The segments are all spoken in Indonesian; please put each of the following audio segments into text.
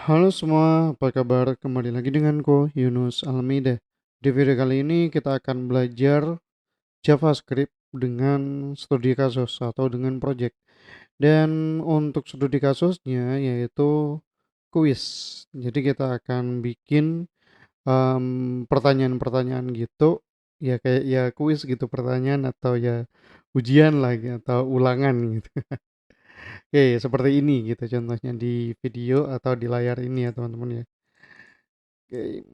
Halo semua, apa kabar? Kembali lagi denganku, Yunus Almeida. Di video kali ini kita akan belajar JavaScript dengan studi kasus atau dengan project. Dan untuk studi kasusnya yaitu kuis. Jadi kita akan bikin pertanyaan-pertanyaan gitu, ya kayak ya kuis gitu pertanyaan atau ya ujian lagi atau ulangan gitu. Oke, seperti ini gitu contohnya di video atau di layar ini ya teman-teman ya. Oke.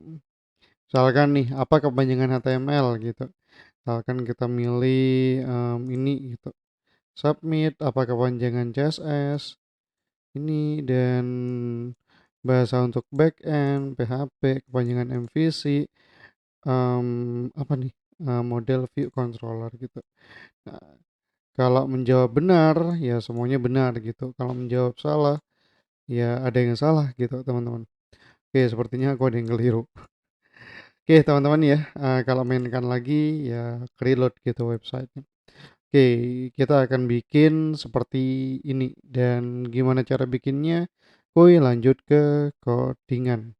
Misalkan nih, apa kepanjangan HTML gitu. Misalkan kita milih ini gitu. Submit, apa kepanjangan CSS, ini dan bahasa untuk backend, PHP, kepanjangan MVC, apa nih, model view controller gitu. Nah, kalau menjawab benar, ya semuanya benar gitu. Kalau menjawab salah, ya ada yang salah gitu teman-teman. Oke, sepertinya aku ada yang keliru. Oke, teman-teman ya, kalau mainkan lagi ya reload gitu websitenya. Oke, kita akan bikin seperti ini dan gimana cara bikinnya? Woi, lanjut ke codingan.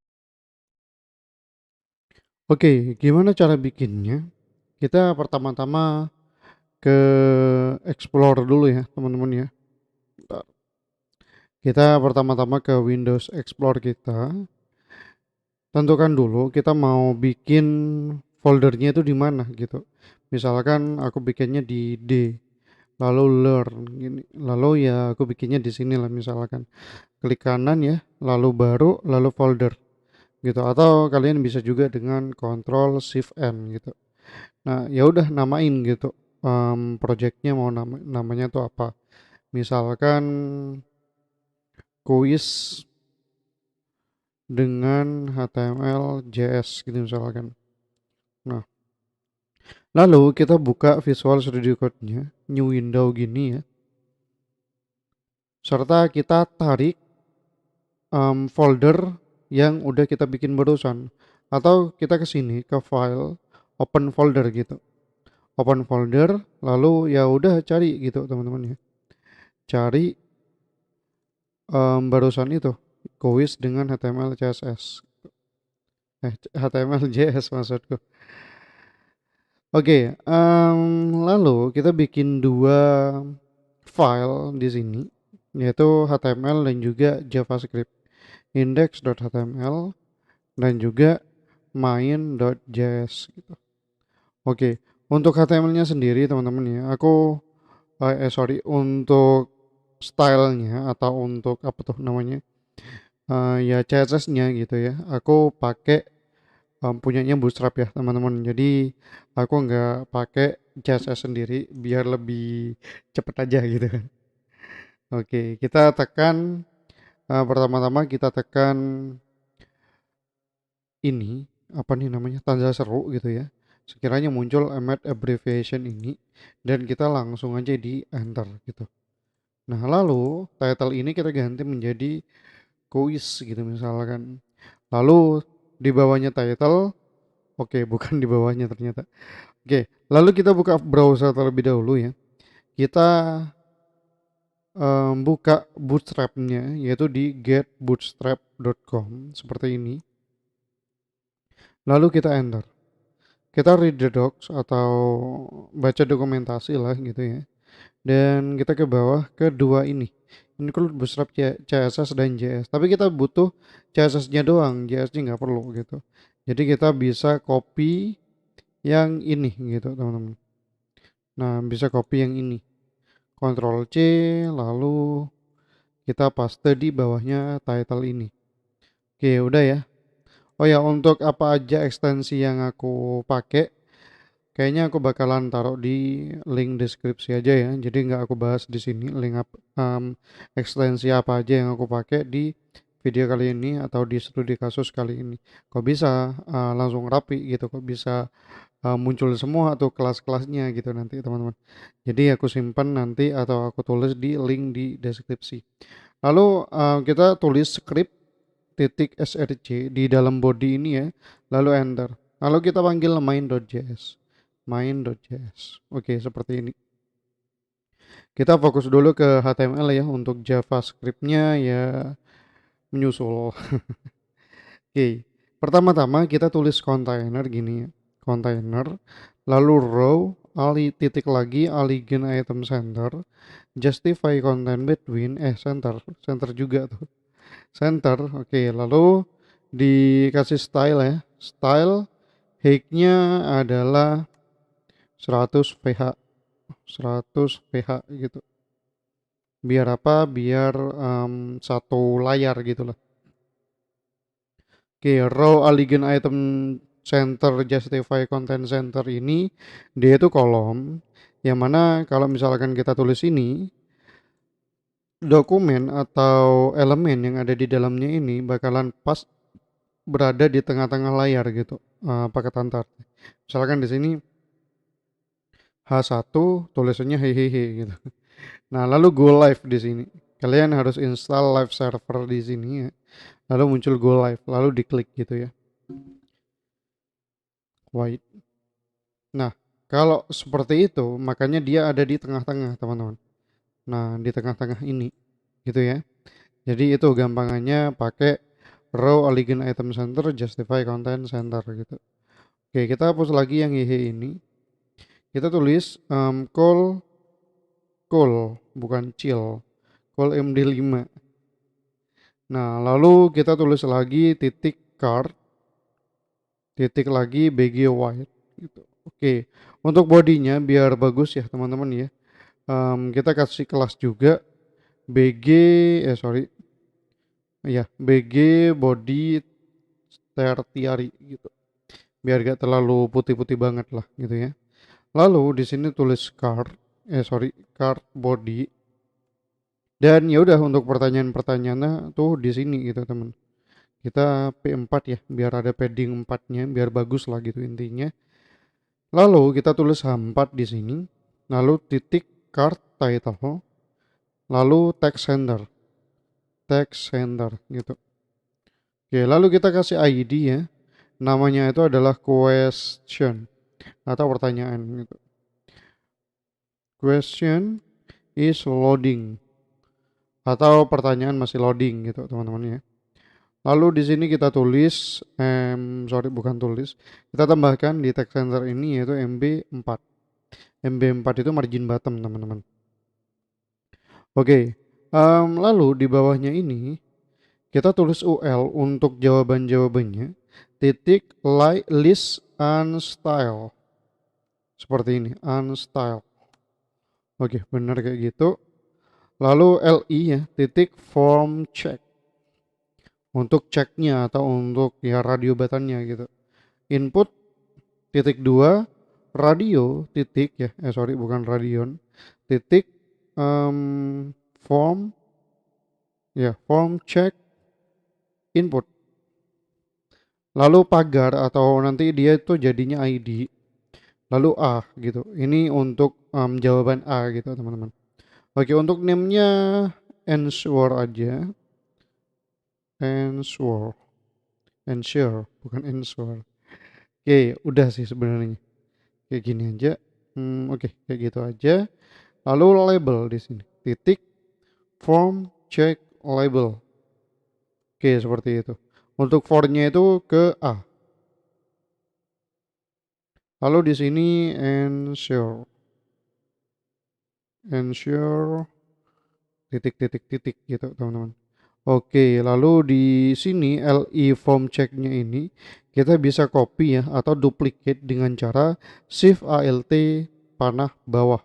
Oke, gimana cara bikinnya? Kita pertama-tama ke Explorer dulu ya, teman-teman ya. Bentar. Kita pertama-tama ke Windows Explorer kita. Tentukan dulu kita mau bikin foldernya itu di mana gitu. Misalkan aku bikinnya di D, lalu learn gini. Lalu ya aku bikinnya di sini lah misalkan. Klik kanan ya, lalu baru, lalu folder gitu. Atau kalian bisa juga dengan Control Shift N gitu. Nah, ya udah namain gitu. Projectnya mau namanya tuh apa? Misalkan kuis dengan HTML JS gitu misalkan. Nah, lalu kita buka Visual Studio Code-nya, new window gini ya. Serta kita tarik folder yang udah kita bikin barusan. Atau kita ke sini ke file, open folder gitu. Open folder, lalu ya udah cari gitu teman-teman ya. Cari barusan itu, quiz dengan HTML CSS. HTML JS maksudku. Oke, lalu kita bikin dua file di sini, yaitu HTML dan juga JavaScript. Index.html dan juga main.js gitu. Oke, untuk HTML-nya sendiri teman-teman ya, aku sorry untuk stylenya atau untuk apa tuh namanya ya CSS-nya gitu ya. Aku pakai punyanya Bootstrap ya teman-teman. Jadi aku nggak pakai CSS sendiri biar lebih cepet aja gitu kan. Oke, kita tekan pertama-tama kita tekan ini apa nih namanya tanda seru gitu ya. Sekiranya muncul emit abbreviation ini dan kita langsung aja di enter gitu. Nah, lalu title ini kita ganti menjadi quiz gitu misalkan. Lalu di bawahnya title, oke, bukan di bawahnya ternyata. Oke, lalu kita buka browser terlebih dahulu ya. Kita buka bootstrapnya yaitu di getbootstrap.com seperti ini. Lalu kita enter. Kita read the docs atau baca dokumentasi lah gitu ya. Dan kita ke bawah ke dua ini. Include Bootstrap CSS dan JS. Tapi kita butuh CSS-nya doang, JS-nya nggak perlu gitu. Jadi kita bisa copy yang ini gitu teman-teman. Nah bisa copy yang ini. Ctrl C lalu kita paste di bawahnya title ini. Oke udah ya. Oh ya untuk apa aja ekstensi yang aku pakai kayaknya aku bakalan taruh di link deskripsi aja ya. Jadi nggak aku bahas di sini link ekstensi apa aja yang aku pakai di video kali ini atau di studi kasus kali ini. Kok bisa langsung rapi gitu, kok bisa muncul semua atau kelas-kelasnya gitu nanti teman-teman. Jadi aku simpan nanti atau aku tulis di link di deskripsi. Lalu kita tulis script titik src di dalam body ini ya, lalu enter. Lalu kita panggil main.js. Main.js. Oke, seperti ini. Kita fokus dulu ke HTML ya. Untuk JavaScript-nya ya menyusul. Oke, pertama-tama kita tulis kontainer gini ya, kontainer, lalu row, titik lagi, alien item center, justify content between, center juga tuh, center, oke, lalu dikasih style ya, style, height-nya adalah 100 ph, 100 ph gitu, biar apa, biar satu layar gitu lah. Oke, row alien item center justify content center ini dia itu kolom yang mana kalau misalkan kita tulis ini dokumen atau elemen yang ada di dalamnya ini bakalan pas berada di tengah-tengah layar gitu, pakai tantar. Misalkan di sini H1 tulisannya hehehe gitu. Nah, lalu go live di sini. Kalian harus install live server di sini ya. Lalu muncul go live, lalu diklik gitu ya. White. Nah, kalau seperti itu, makanya dia ada di tengah-tengah, teman-teman. Nah, di tengah-tengah ini, gitu ya. Jadi itu gampangannya pakai row alien item center, justify content center gitu. Oke, kita hapus lagi yang YH ini. Kita tulis call, bukan chill, call MD5. Nah, lalu kita tulis lagi titik card, titik lagi BG white gitu. Oke, untuk bodinya biar bagus ya teman-teman ya. Kita kasih kelas juga BG BG body tertiary gitu. Biar gak terlalu putih-putih banget lah gitu ya. Lalu di sini tulis card body, dan ya udah untuk pertanyaan-pertanyaannya tuh di sini gitu teman. Kita P4 ya, biar ada padding 4-nya, biar bagus lah gitu intinya. Lalu kita tulis H4 di sini, lalu titik card title, lalu text sender gitu. Oke, lalu kita kasih ID ya. Namanya itu adalah question atau pertanyaan gitu. Question is loading atau pertanyaan masih loading gitu teman-teman ya. Lalu di sini kita tulis bukan tulis. Kita tambahkan di text center ini yaitu MB4. MB4 itu margin bottom teman-teman. Oke. Lalu di bawahnya ini kita tulis UL untuk jawaban-jawabannya titik list unstyle. Seperti ini, unstyle. Oke, benar kayak gitu. Lalu LI ya, titik form check. Untuk ceknya atau untuk ya radio batannya gitu. Input titik 2 radio titik ya, bukan radion. Titik form form check input. Lalu pagar atau nanti dia itu jadinya ID. Lalu A gitu. Ini untuk jawaban A gitu teman-teman. Oke, untuk name-nya ensure aja. Ensure, bukan ensure. Oke, udah sih sebenarnya. Kayak gini aja. Oke, kayak gitu aja. Lalu label di sini. Titik form check label. Oke, seperti itu. Untuk for-nya itu ke A. Lalu di sini ensure titik gitu, teman-teman. Oke, lalu di sini LI form check-nya ini kita bisa copy ya atau duplicate dengan cara shift ALT panah bawah.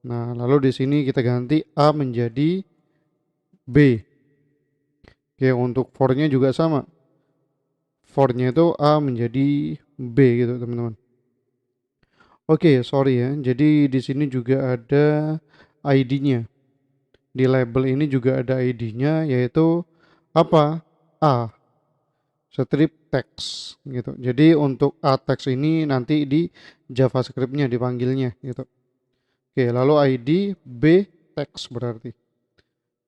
Nah, lalu di sini kita ganti A menjadi B. Oke, untuk for-nya juga sama. For-nya itu A menjadi B gitu, teman-teman. Oke, sorry ya. Jadi di sini juga ada ID-nya. Di label ini juga ada ID-nya yaitu apa? A. Strip text gitu. Jadi untuk A text ini nanti di JavaScript-nya dipanggilnya gitu. Oke, lalu ID B text berarti.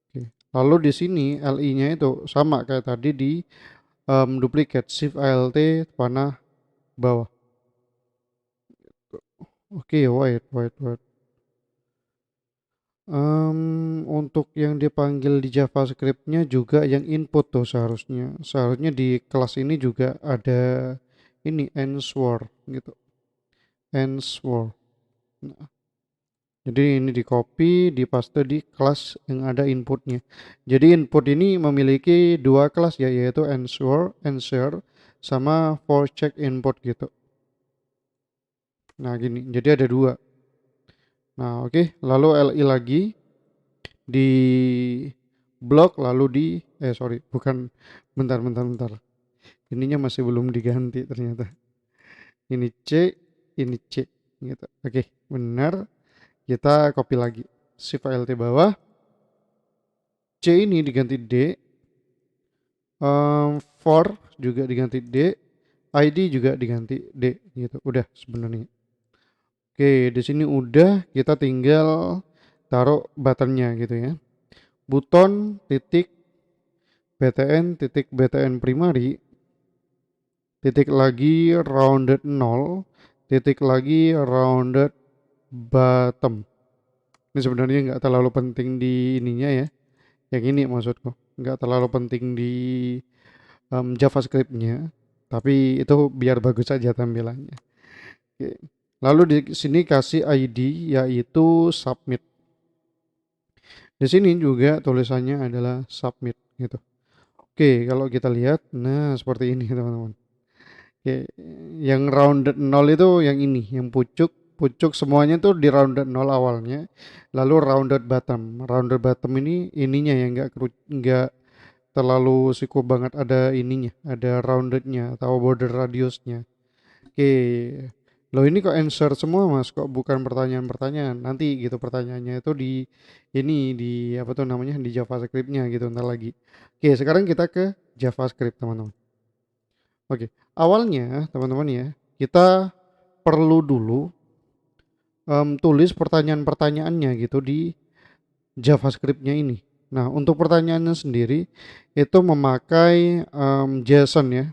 Oke. Lalu di sini LI-nya itu sama kayak tadi di duplicate shift ALT panah bawah. Oke, wait. Untuk yang dipanggil di JavaScript-nya juga yang input tuh seharusnya. Seharusnya di kelas ini juga ada ini answer gitu. Answer. Nah, jadi ini di copy, di paste di kelas yang ada inputnya. Jadi input ini memiliki dua kelas ya, yaitu answer sama for check input gitu. Nah gini, jadi ada dua. Nah oke, lalu li lagi di blok lalu di sorry bukan, bentar, ininya masih belum diganti ternyata. Ini C, ini C gitu. Oke, benar. Kita copy lagi. Shift Alt bawah. C ini diganti D. For juga diganti D. ID juga diganti D gitu. Udah sebenarnya. Oke, di sini udah, kita tinggal taruh buttonnya gitu ya. Button titik btn primary titik lagi rounded 0 titik lagi rounded bottom. Ini sebenarnya nggak terlalu penting di ininya ya, yang ini maksudku nggak terlalu penting di JavaScript-nya, tapi itu biar bagus aja tampilannya. Oke. Lalu di sini kasih ID yaitu submit. Di sini juga tulisannya adalah submit gitu. Oke, kalau kita lihat, nah seperti ini teman-teman. Oke, yang rounded 0 itu yang ini, yang pucuk, pucuk semuanya tuh di rounded 0 awalnya, lalu rounded bottom. Rounded bottom ini ininya yang nggak terlalu siku banget, ada ininya, ada roundednya atau border radiusnya. Oke, loh ini kok answer semua mas, kok bukan pertanyaan-pertanyaan? Nanti gitu pertanyaannya itu di ini, di apa tuh namanya, di JavaScript-nya gitu ntar lagi. Oke, sekarang kita ke JavaScript teman-teman. Oke, awalnya teman-teman ya, kita perlu dulu tulis pertanyaan-pertanyaannya gitu di JavaScript-nya ini. Nah, untuk pertanyaannya sendiri itu memakai JSON ya.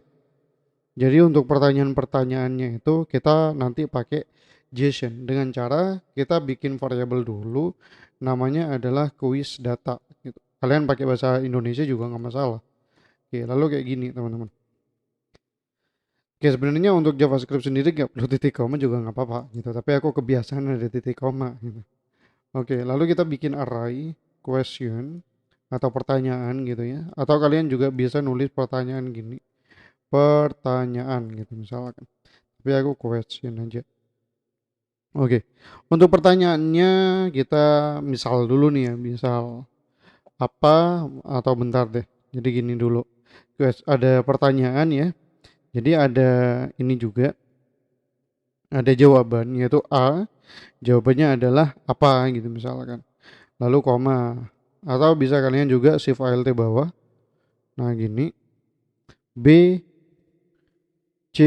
Jadi untuk pertanyaan-pertanyaannya itu kita nanti pakai JSON dengan cara kita bikin variabel dulu, namanya adalah quiz data gitu. Kalian pakai bahasa Indonesia juga nggak masalah. Oke, lalu kayak gini teman-teman. Oke, sebenarnya untuk JavaScript sendiri nggak perlu titik koma juga nggak apa-apa gitu. Tapi aku kebiasaan ada titik koma gitu. Oke, lalu kita bikin array question atau pertanyaan gitu ya. Atau kalian juga bisa nulis pertanyaan gini. Pertanyaan gitu misalkan. Tapi aku question aja. Oke, untuk pertanyaannya kita misal dulu nih ya, misal apa atau bentar deh. Jadi gini dulu. Ada pertanyaan ya. Jadi ada ini juga, ada jawaban yaitu A, jawabannya adalah apa gitu misalkan. Lalu koma, atau bisa kalian juga shift alt bawah. Nah, gini. B, C,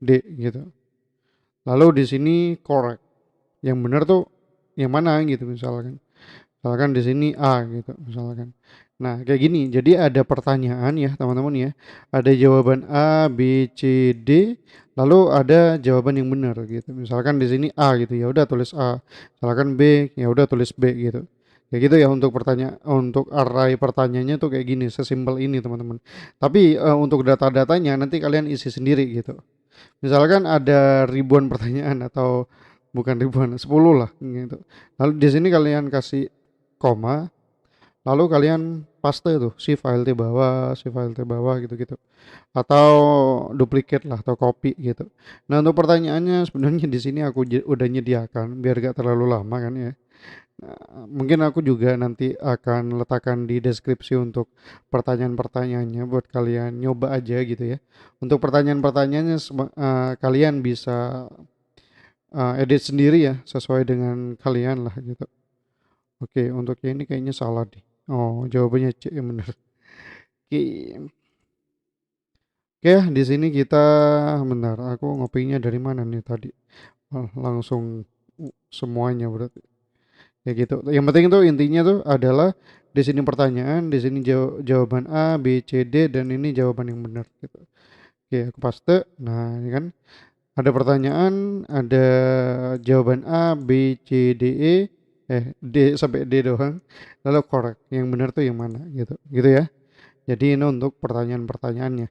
D gitu. Lalu di sini correct. Yang benar tuh yang mana gitu misalkan. Misalkan di sini A gitu misalkan. Nah, kayak gini. Jadi ada pertanyaan ya, teman-teman ya. Ada jawaban A, B, C, D, lalu ada jawaban yang benar gitu. Misalkan di sini A gitu, ya udah tulis A. Misalkan B, ya udah tulis B gitu. Kayak gitu ya untuk untuk array pertanyaannya tuh kayak gini, sesimpel ini teman-teman. Tapi untuk data-datanya nanti kalian isi sendiri gitu. Misalkan ada ribuan pertanyaan atau bukan ribuan, 10 lah gitu. Lalu di sini kalian kasih koma, lalu kalian paste tuh si file di bawah, si file di bawah gitu-gitu. Atau duplicate lah atau copy gitu. Nah, untuk pertanyaannya sebenarnya di sini aku udah nyediakan biar gak terlalu lama kan ya. Nah, mungkin aku juga nanti akan letakkan di deskripsi untuk pertanyaan-pertanyaannya buat kalian nyoba aja gitu ya. Untuk pertanyaan-pertanyaannya kalian bisa edit sendiri ya sesuai dengan kalian lah gitu. Oke, untuk yang ini kayaknya salah deh. Oh, jawabannya C yang benar. Oke. Oke, di sini kita benar. Aku ngopinya dari mana nih tadi? Langsung semuanya berarti. Ya gitu. Yang penting itu intinya tuh adalah di sini pertanyaan, di sini jawaban A, B, C, D dan ini jawaban yang benar gitu. Oke, aku paste. Nah, ini kan ada pertanyaan, ada jawaban A, B, C, D, E, D sampai D doang, lalu correct, yang benar tuh yang mana gitu, gitu ya. Jadi ini untuk pertanyaan-pertanyaannya.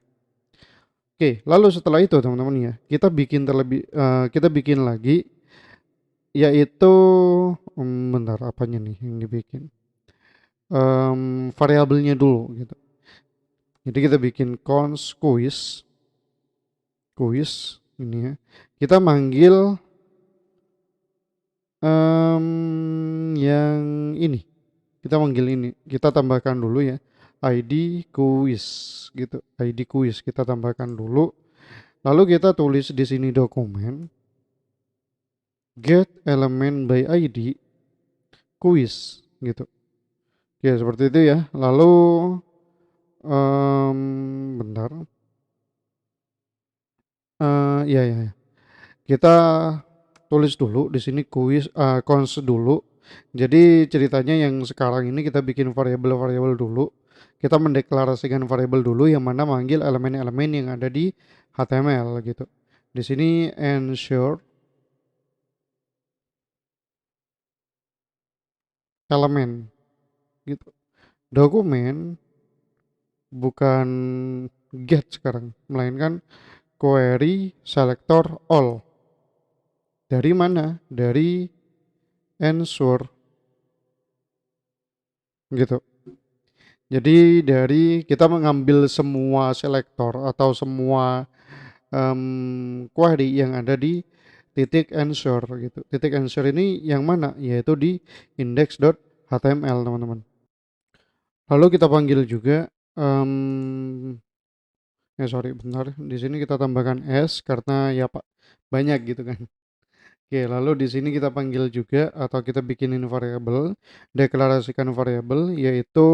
Oke, lalu setelah itu teman-teman ya, kita bikin lagi, yaitu bentar apanya nih yang dibikin, variabelnya dulu gitu. Jadi kita bikin const quiz ini ya. Kita manggil yang ini. Kita manggil ini. Kita tambahkan dulu ya. ID quiz gitu. ID quiz kita tambahkan dulu. Lalu kita tulis di sini dokumen get element by ID quiz gitu. Ya seperti itu ya. Lalu bentar. Ya ya ya. Kita tulis dulu di sini quiz cons dulu. Jadi ceritanya yang sekarang ini kita bikin variabel-variabel dulu. Kita mendeklarasikan variabel dulu yang mana manggil elemen-elemen yang ada di HTML gitu. Di sini ensure elemen gitu. Dokumen bukan get sekarang, melainkan query selector all. Dari mana? Dari ensure gitu. Jadi dari kita mengambil semua selektor atau semua query yang ada di titik answer gitu. Titik answer ini yang mana? Yaitu di index.html teman-teman. Lalu kita panggil juga sorry bentar, di sini kita tambahkan s karena ya Pak banyak gitu kan. Oke, lalu di sini kita panggil juga atau kita bikinin variabel, deklarasikan variabel yaitu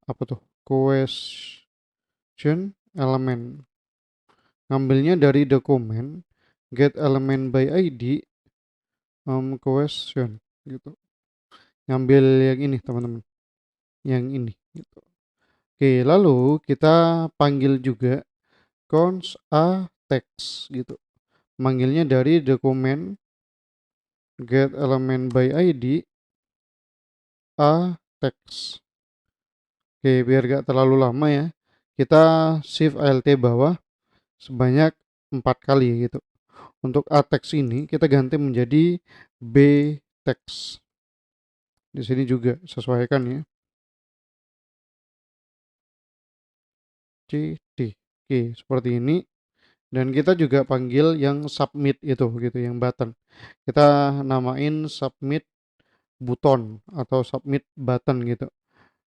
apa tuh? Question element. Ngambilnya dari dokumen get element by ID question gitu. Ngambil yang ini teman-teman, yang ini gitu. Oke, lalu kita panggil juga cons a text gitu. Manggilnya dari dokumen get element by ID a text. Oke, biar gak terlalu lama ya. Kita shift alt bawah sebanyak 4 kali gitu. Untuk a text ini kita ganti menjadi b text. Di sini juga sesuaikan ya. C D. Oke, seperti ini. Dan kita juga panggil yang submit itu gitu, yang button. Kita namain submit button atau submit button gitu.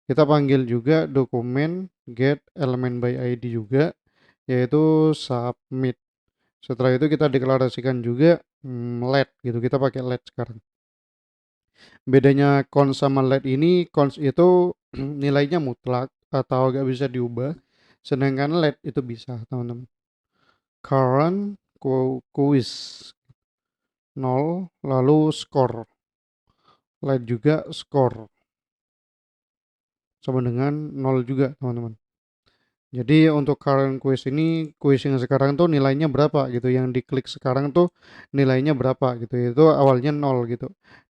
Kita panggil juga dokumen get element by ID juga, yaitu submit. Setelah itu kita deklarasikan juga let gitu. Kita pakai let sekarang. Bedanya cons sama let ini, cons itu nilainya mutlak atau gak bisa diubah, sedangkan let itu bisa teman-teman. Current quiz 0, lalu score. Let juga score sama dengan 0 juga teman-teman. Jadi untuk current quiz ini, quiz yang sekarang tuh nilainya berapa gitu, yang diklik sekarang tuh nilainya berapa gitu, itu awalnya 0 gitu.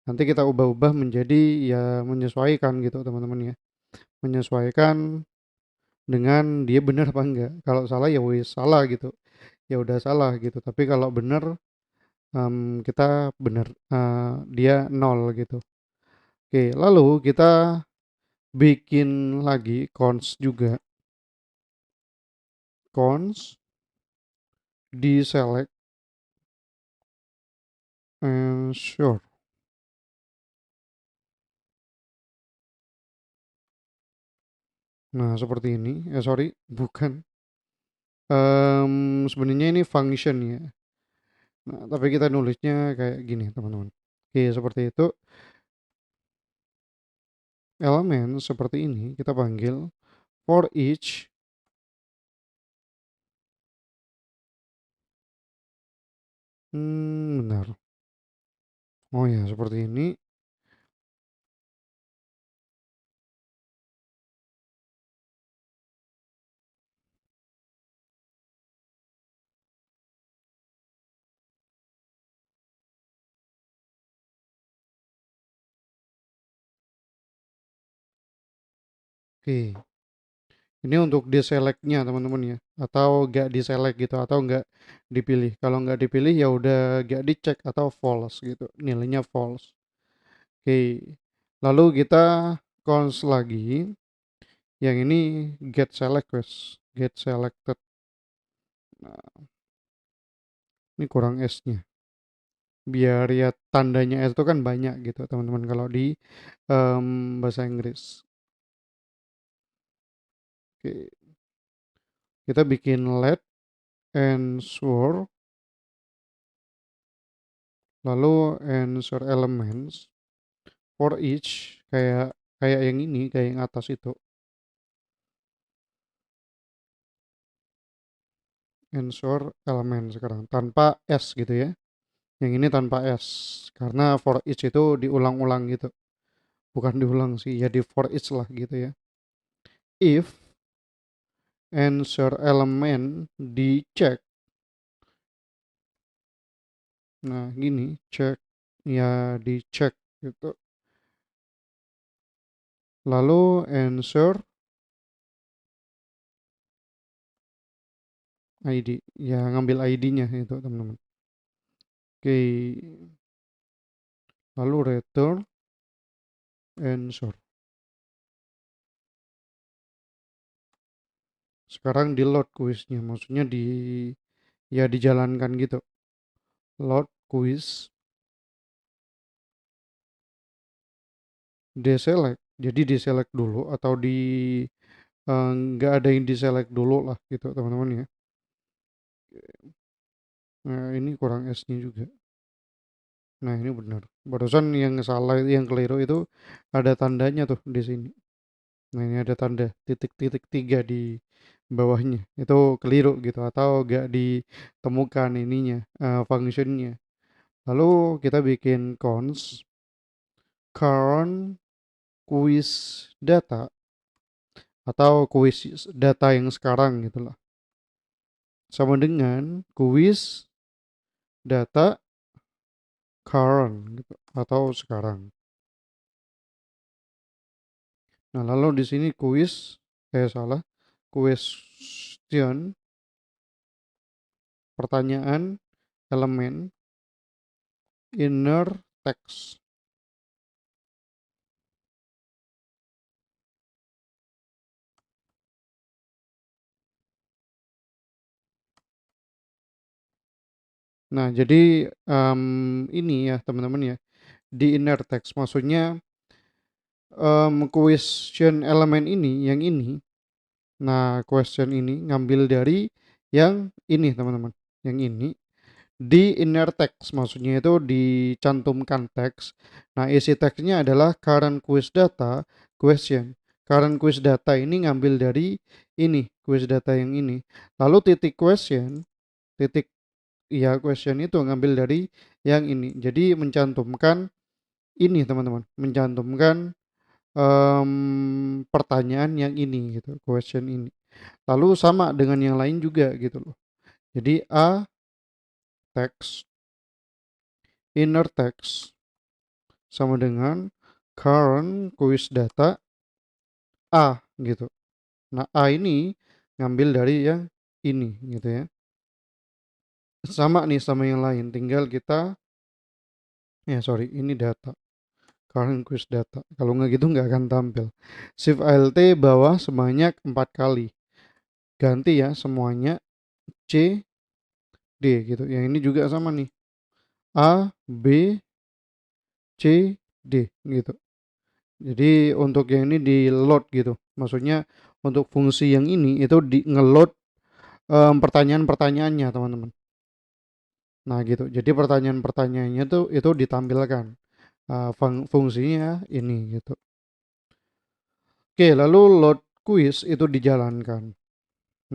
Nanti kita ubah-ubah menjadi ya menyesuaikan gitu teman-teman ya. Menyesuaikan dengan dia benar apa enggak. Kalau salah ya wis salah gitu. Ya udah salah gitu. Tapi kalau benar kita benar dia 0 gitu. Oke, lalu kita bikin lagi cons juga. Cons di select and sure. Nah, seperti ini. Sorry, bukan. Sebenarnya ini function ya. Nah, tapi kita nulisnya kayak gini, teman-teman. Oke, seperti itu. Elemen seperti ini kita panggil for each benar. Oh ya, seperti ini. Oke, ini untuk deselect-nya teman-teman ya, atau nggak diselect gitu, atau nggak dipilih. Kalau nggak dipilih ya udah nggak dicek atau false gitu, nilainya false. Oke, lalu kita cons lagi, yang ini get select guys, get selected. Nah, ini kurang S-nya. Biar ya tandanya S itu kan banyak gitu teman-teman kalau di bahasa Inggris. Oke, kita bikin let answer, lalu answer elements for each, kayak kayak yang ini, kayak yang atas itu. Answer element sekarang tanpa S gitu ya. Yang ini tanpa S karena for each itu diulang-ulang gitu. Bukan diulang sih, ya di for each lah gitu ya. If answer element dicek, nah gini, cek, ya dicek gitu. Lalu answer ID, ya ngambil ID-nya itu teman-teman. Oke, lalu return answer. Sekarang di load quiznya, maksudnya di, ya dijalankan gitu. Load quiz, deselect. Jadi deselect dulu atau di nggak ada yang deselect dulu lah gitu teman-teman ya. Nah, ini kurang S-nya juga. Nah, ini benar. Barusan yang salah, yang keliru itu ada tandanya tuh di sini. Nah, ini ada tanda titik-titik tiga di bawahnya. Itu keliru gitu atau gak ditemukan ininya, functionnya. Lalu kita bikin cons current quiz data atau quiz data yang sekarang gitu lah. Sama dengan quiz data current gitu atau sekarang. Nah, lalu di sini salah, question, pertanyaan, elemen, inner text. Nah, jadi ini ya teman-teman ya, di inner text maksudnya question elemen ini, yang ini. Nah, question ini ngambil dari yang ini teman-teman, yang ini. Di inner text maksudnya itu dicantumkan teks. Nah, isi teksnya adalah current quiz data question. Current quiz data ini ngambil dari ini, quiz data yang ini. Lalu titik question, titik, ya question itu ngambil dari yang ini. Jadi mencantumkan ini teman-teman, mencantumkan pertanyaan yang ini gitu, question ini. Lalu sama dengan yang lain juga gitu loh. Jadi A text, inner text sama dengan current quiz data A gitu. Nah, A ini ngambil dari yang ini gitu ya. Sama nih sama yang lain, tinggal kita, ya sorry, ini data, current quiz data. Kalau nggak gitu nggak akan tampil. Shift Alt bawah sebanyak 4 kali. Ganti ya semuanya C D gitu. Yang ini juga sama nih. A B C D gitu. Jadi untuk yang ini di load gitu. Maksudnya untuk fungsi yang ini itu di ngeload pertanyaan-pertanyaannya teman-teman. Nah gitu. Jadi pertanyaan-pertanyaannya tuh itu ditampilkan. Fungsinya ini gitu. Oke, lalu load quiz itu dijalankan.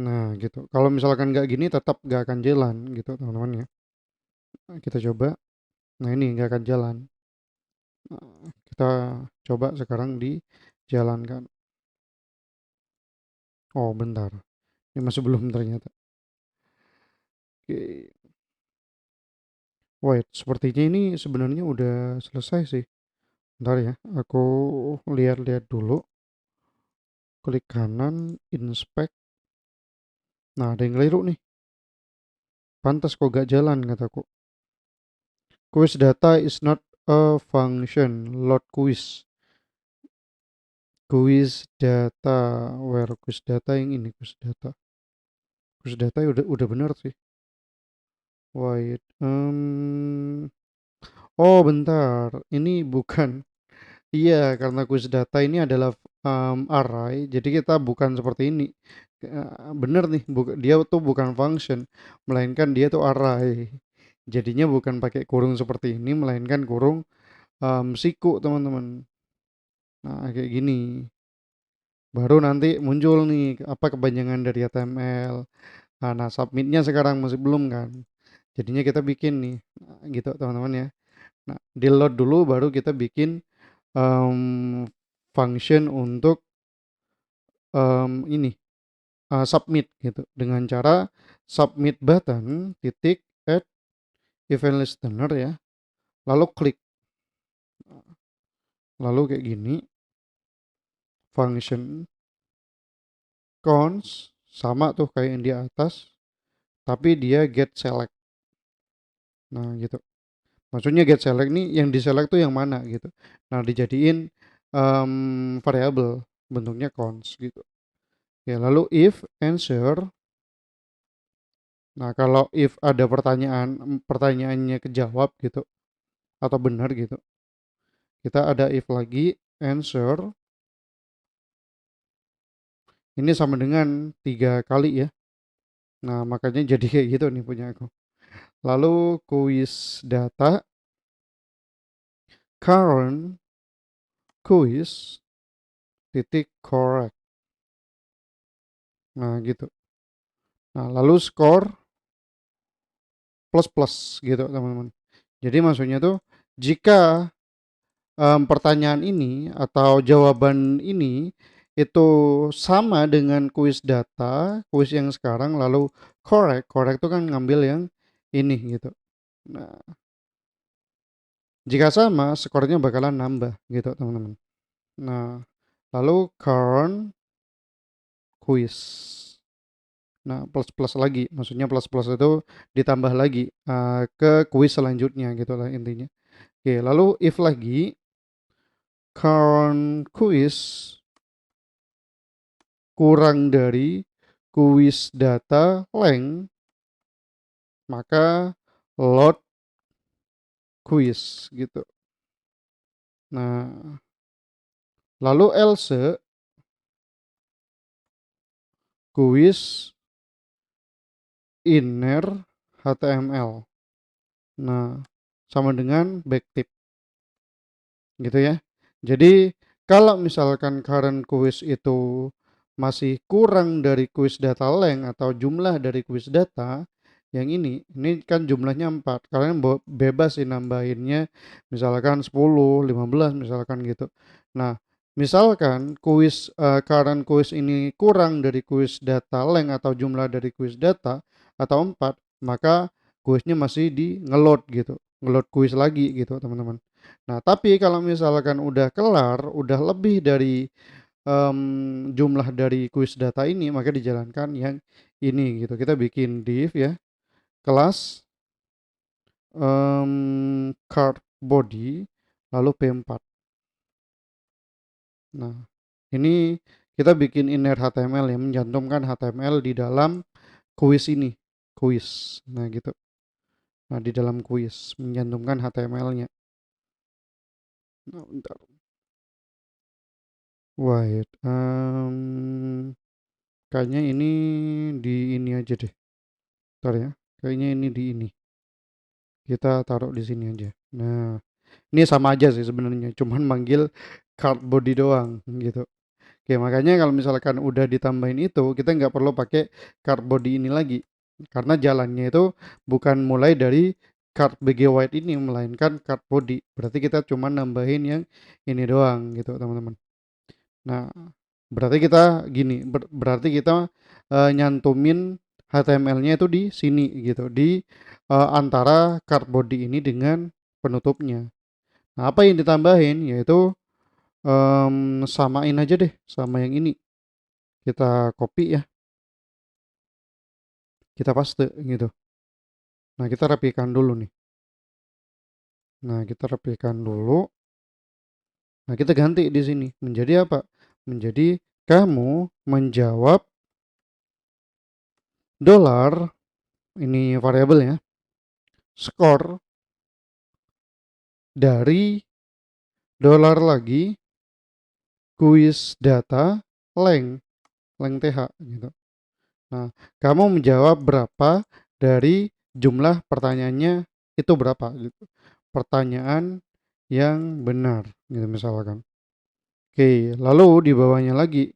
Nah gitu. Kalau misalkan nggak gini tetap nggak akan jalan gitu teman-teman ya. Nah, kita coba. Nah ini nggak akan jalan. Nah, kita coba sekarang dijalankan. Oh bentar. Ini masih belum ternyata. Oke. Wait, sepertinya ini sebenarnya udah selesai sih. Bentar ya, aku lihat-lihat dulu. klik kanan, inspect. Nah, ada yang keliru nih. Pantas kok gak jalan kataku. Quiz data is not a function. Load quiz. Quiz data. Where quiz data yang ini quiz data. Quiz data udah bener sih. Wait. Oh bentar. Ini bukan. Iya, karena quiz data ini adalah array, jadi kita bukan seperti ini. Bener nih, dia tuh bukan function, melainkan dia tuh array. Jadinya bukan pakai kurung seperti ini, melainkan kurung siku, teman-teman. Nah, kayak gini. Baru nanti muncul nih apa kepanjangan dari HTML. Nah, submitnya sekarang masih belum kan. Jadinya kita bikin nih, nah, gitu teman-teman ya. Nah, di load dulu baru kita bikin function untuk ini submit gitu dengan cara submit button titik add event listener ya, lalu klik, lalu kayak gini function cons sama tuh kayak yang di atas tapi dia get select. Nah gitu, maksudnya get select nih yang di select tuh yang mana gitu. Nah dijadiin variable bentuknya cons gitu ya. Lalu if answer. Nah, kalau if ada pertanyaannya kejawab gitu atau benar gitu, kita ada if lagi answer ini sama dengan 3 kali ya. Nah, makanya jadi kayak gitu nih punya aku. Lalu quiz data current quiz titik correct. Nah, gitu. Nah, lalu score plus plus gitu, teman-teman. Jadi maksudnya tuh jika pertanyaan ini atau jawaban ini itu sama dengan kuis data, kuis yang sekarang, lalu correct, correct itu kan ngambil yang ini gitu. Nah, jika sama, skornya bakalan nambah gitu teman-teman. Nah, lalu current quiz. Nah, plus plus lagi, maksudnya plus plus itu ditambah lagi ke kuis selanjutnya gitu lah intinya. Oke, lalu if lagi current quiz kurang dari kuis data length, maka load quiz gitu. Nah, lalu else quiz inner HTML. Nah, sama dengan backtip gitu ya. Jadi kalau misalkan current quiz itu masih kurang dari quiz data length atau jumlah dari quiz data yang ini kan jumlahnya 4, kalian bebas sih nambahinnya misalkan 10 15 misalkan gitu. Nah, misalkan current quiz ini kurang dari quiz data length atau jumlah dari quiz data atau 4, maka kuisnya masih di ngeload gitu, ngeload kuis lagi gitu teman-teman. Nah, tapi kalau misalkan udah kelar, udah lebih dari jumlah dari kuis data ini, maka dijalankan yang ini gitu. Kita bikin div ya, kelas card body, lalu p4. Nah, ini kita bikin inner HTML yang mencantumkan HTML di dalam kuis ini, kuis. Nah, gitu. Nah, di dalam kuis mencantumkan HTML-nya. Nah, bentar. Wait, kayaknya ini di ini aja deh. Ntar ya. Kayaknya ini di ini. Kita taruh di sini aja. Nah, ini sama aja sih sebenarnya. Cuman manggil card body doang gitu. Oke, makanya kalau misalkan udah ditambahin itu, kita nggak perlu pakai card body ini lagi. Karena jalannya itu bukan mulai dari card BG White ini, melainkan card body. Berarti kita cuma nambahin yang ini doang gitu, teman-teman. Nah, berarti kita gini, berarti kita nyantumin HTML-nya itu di sini gitu, di antara card body ini dengan penutupnya. Nah, apa yang ditambahin yaitu samain aja deh sama yang ini. kita copy ya, kita paste gitu. Nah, kita rapikan dulu nih. Nah, kita rapikan dulu. Nah, kita ganti di sini menjadi apa? Menjadi kamu menjawab dolar, ini variabel ya, skor dari dolar lagi kuis data length length TH gitu. Nah, kamu menjawab berapa dari jumlah pertanyaannya itu berapa gitu. Pertanyaan yang benar gitu misalkan. Oke, lalu di bawahnya lagi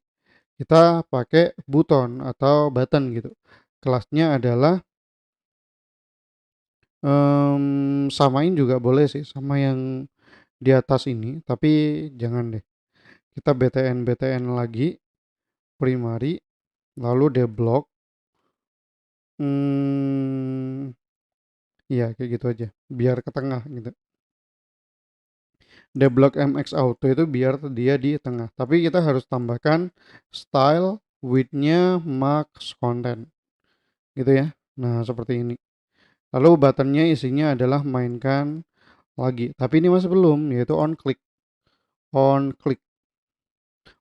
kita pakai button gitu. Kelasnya adalah samain juga boleh sih sama yang di atas ini, tapi jangan deh. Kita btn lagi, primary, lalu deblock. Ya kayak gitu aja, biar ke tengah gitu. Deblock MX Auto itu biar dia di tengah. Tapi kita harus tambahkan style width-nya max content gitu ya. Nah, seperti ini. Lalu buttonnya isinya adalah mainkan lagi. Tapi ini masih belum, yaitu on click. On click.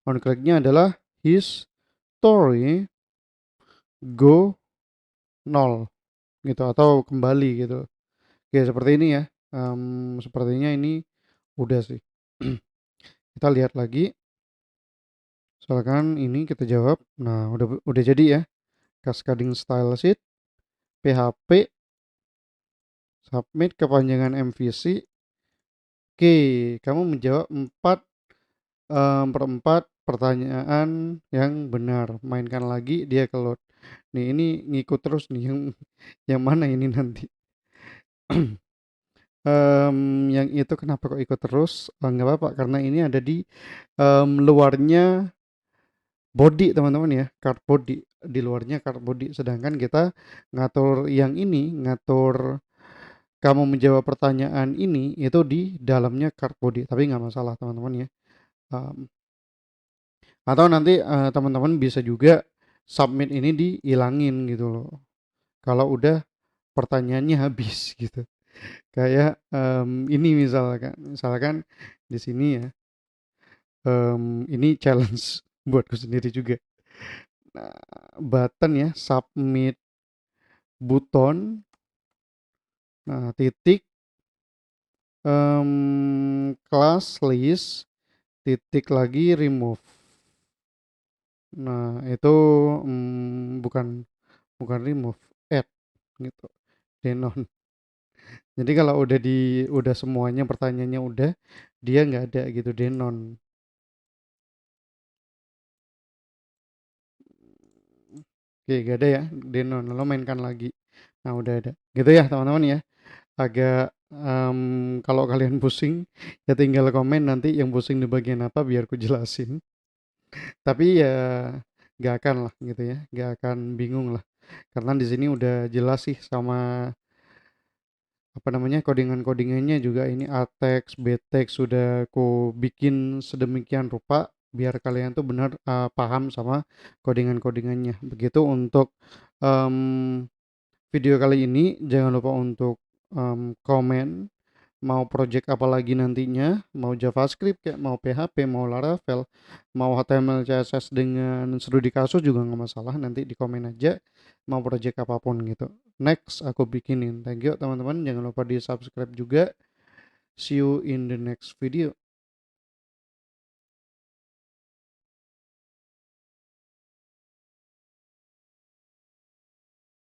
On click-nya adalah history go 0 gitu atau kembali gitu. Oke, seperti ini ya. Sepertinya ini udah sih. Kita lihat lagi. Misalkan ini kita jawab. Nah, udah jadi ya. Cascading style sheet, PHP, submit kepanjangan MVC. Oke, kamu menjawab 4/4 pertanyaan yang benar. Mainkan lagi dia ke load. Nih ini ngikut terus nih yang mana ini nanti. Yang itu kenapa kok ikut terus? Nggak apa-apa karena ini ada di luarnya body teman-teman ya, card body, di luarnya card body. Sedangkan kita ngatur yang ini, ngatur kamu menjawab pertanyaan ini itu di dalamnya card body, tapi nggak masalah teman-teman ya. Um, atau nanti teman-teman bisa juga submit ini dihilangin gitu loh. Kalau udah pertanyaannya habis gitu. Kayak ini misalkan di sini ya. Ini challenge buatku sendiri juga. Nah, button ya, submit button, nah titik, class list, titik lagi remove. Nah itu bukan bukan remove, add gitu, denon. Jadi kalau udah semuanya pertanyaannya udah, dia nggak ada gitu, denon. Oke, gak ada ya, denon. Lalu mainkan lagi. Nah udah ada. Gitu ya teman-teman ya. Agak kalau kalian pusing ya tinggal komen nanti yang pusing di bagian apa biar ku jelasin. Tapi ya nggak akan lah gitu ya, nggak akan bingung lah. Karena di sini udah jelas sih sama apa namanya codingan-codingannya juga ini A-text, B-text sudah ku bikin sedemikian rupa biar kalian tuh benar paham sama codingan-codingannya. Begitu untuk em, video kali ini jangan lupa untuk komen mau project apa lagi nantinya, mau JavaScript kayak mau PHP, mau Laravel, mau HTML CSS dengan studi kasus juga nggak masalah, nanti di komen aja mau project apapun gitu. Next aku bikinin. Thank you teman-teman, jangan lupa di subscribe juga. See you in the next video.